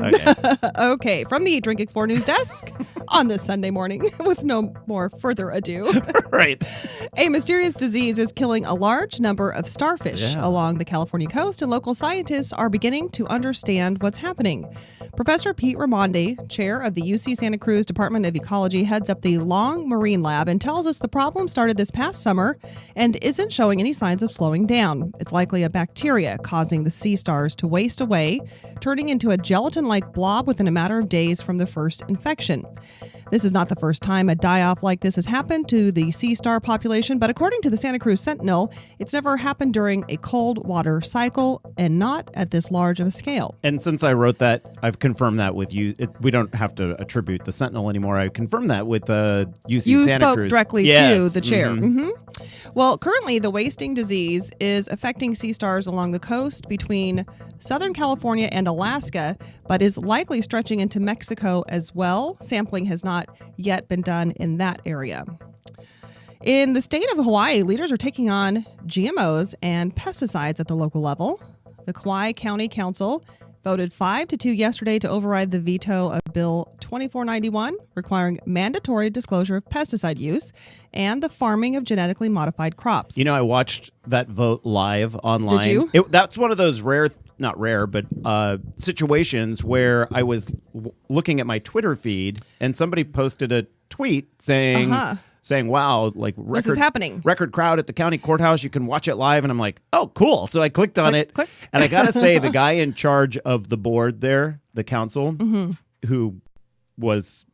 Okay. Okay, from the Drink Explore news desk on this Sunday morning, with no more further ado. Right. A mysterious disease is killing a large number of starfish along the California coast, and local scientists are beginning to understand what's happening. Professor Pete Raimondi, chair of the UC Santa Cruz Department of Ecology, heads up the Long Marine Lab and tells us the problem started this past summer and isn't showing any signs of slowing down. It's likely a bacteria causing the sea stars to waste away, turning into a gelatin-like blob within a matter of days from the first infection. This is not the first time a die-off like this has happened to the sea star population, but according to the Santa Cruz Sentinel, it's never happened during a cold water cycle and not at this large of a scale. And since I wrote that, I've confirmed that with you. We don't have to attribute the Sentinel anymore. I confirmed that with UC you Santa spoke Cruz. Directly to the chair. Mm-hmm. Well, currently the wasting disease is affecting sea stars along the coast between Southern California and Alaska, but is likely stretching into Mexico as well. Sampling has not yet been done in that area. In the state of Hawaii, leaders are taking on GMOs and pesticides at the local level. The Kauai County Council voted 5-2 yesterday to override the veto of Bill 2491, requiring mandatory disclosure of pesticide use and the farming of genetically modified crops. You know, I watched that vote live online. Did you? That's one of those not rare, but situations where I was looking at my Twitter feed and somebody posted a tweet saying, wow, like this is happening. Record crowd at the county courthouse. You can watch it live. And I'm like, oh, cool. So I clicked on it. Click. And I got to say, the guy in charge of the board there, the council, who was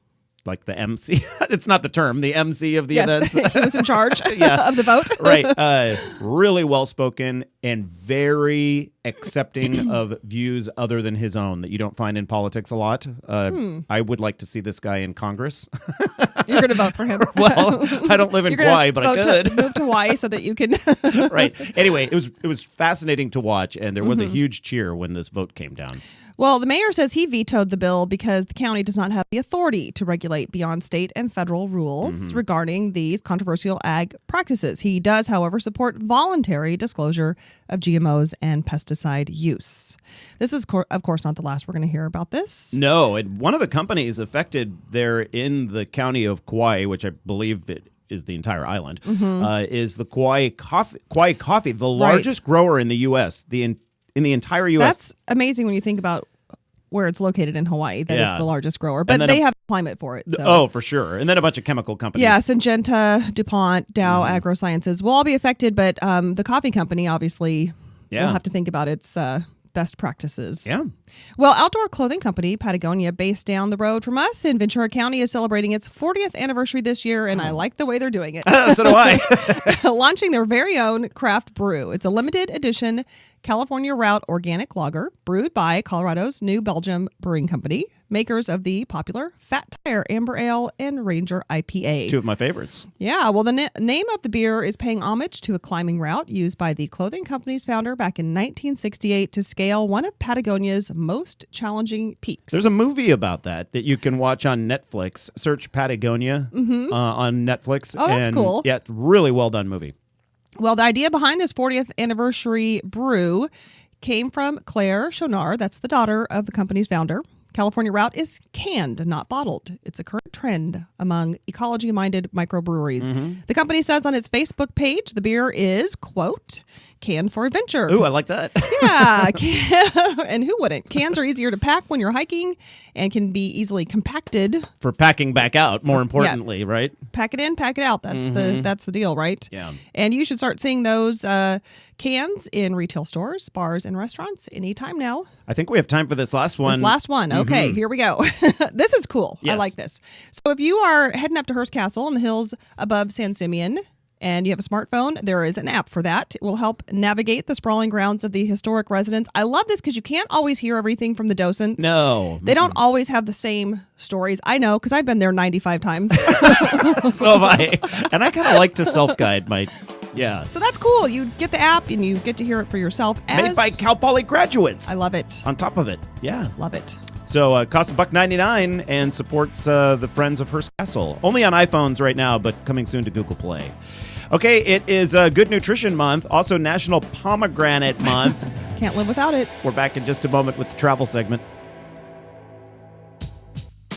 like the MC. It's not the term, the MC of the events. He was in charge of the vote. Right. Really well-spoken and very accepting of views other than his own that you don't find in politics a lot. I would like to see this guy in Congress. You're going to vote for him. Well, I don't live in Kauai, but I could. Move to Hawaii so that you can. Right. Anyway, it was fascinating to watch, and there was a huge cheer when this vote came down. Well, the mayor says he vetoed the bill because the county does not have the authority to regulate beyond state and federal rules regarding these controversial ag practices. He does, however, support voluntary disclosure of GMOs and pesticide use. This is, of course, not the last we're going to hear about this. No, and one of the companies affected there in the county of Kauai, which I believe it is the entire island, is the Kauai coffee, the largest grower in the U.S., in the entire U.S. That's amazing when you think about where it's located in Hawaii. That is the largest grower. But they have climate for it. So. Oh, for sure. And then a bunch of chemical companies. Yeah, Syngenta, DuPont, Dow AgroSciences will all be affected. But the coffee company, obviously, will have to think about its best practices. Yeah. Well, outdoor clothing company Patagonia, based down the road from us in Ventura County, is celebrating its 40th anniversary this year, and I like the way they're doing it. So do I. Launching their very own craft brew. It's a limited edition California Route organic lager brewed by Colorado's New Belgium Brewing Company, makers of the popular Fat Tire Amber Ale and Ranger IPA. Two of my favorites. Yeah, well, the name of the beer is paying homage to a climbing route used by the clothing company's founder back in 1968 to scale one of Patagonia's most challenging peaks. There's a movie about that you can watch on Netflix. Search Patagonia on Netflix. Oh, that's cool. Yeah, it's a really well done movie. Well, the idea behind this 40th anniversary brew came from Claire Chonard. That's the daughter of the company's founder. California Route is canned, not bottled. It's a current trend among ecology-minded microbreweries. The company says on its Facebook page, the beer is, quote, canned for adventure. Ooh, I like that. Yeah. And who wouldn't? Cans are easier to pack when you're hiking and can be easily compacted. For packing back out, more importantly, right? Pack it in, pack it out. That's the deal, right? Yeah. And you should start seeing those cans in retail stores, bars, and restaurants anytime now. I think we have time for this last one. This last one. Okay, here we go. This is cool. Yes. I like this. So if you are heading up to Hearst Castle in the hills above San Simeon, and you have a smartphone, there is an app for that. It will help navigate the sprawling grounds of the historic residence. I love this because you can't always hear everything from the docents. No. They don't always have the same stories. I know, because I've been there 95 times. So have I. And I kind of like to self-guide my... Yeah. So that's cool. You get the app and you get to hear it for yourself. Made by Cal Poly graduates. I love it. On top of it. Yeah. Love it. So costs $1.99 and supports the Friends of Hearst Castle. Only on iPhones right now, but coming soon to Google Play. Okay, it is Good Nutrition Month, also National Pomegranate Month. Can't live without it. We're back in just a moment with the travel segment.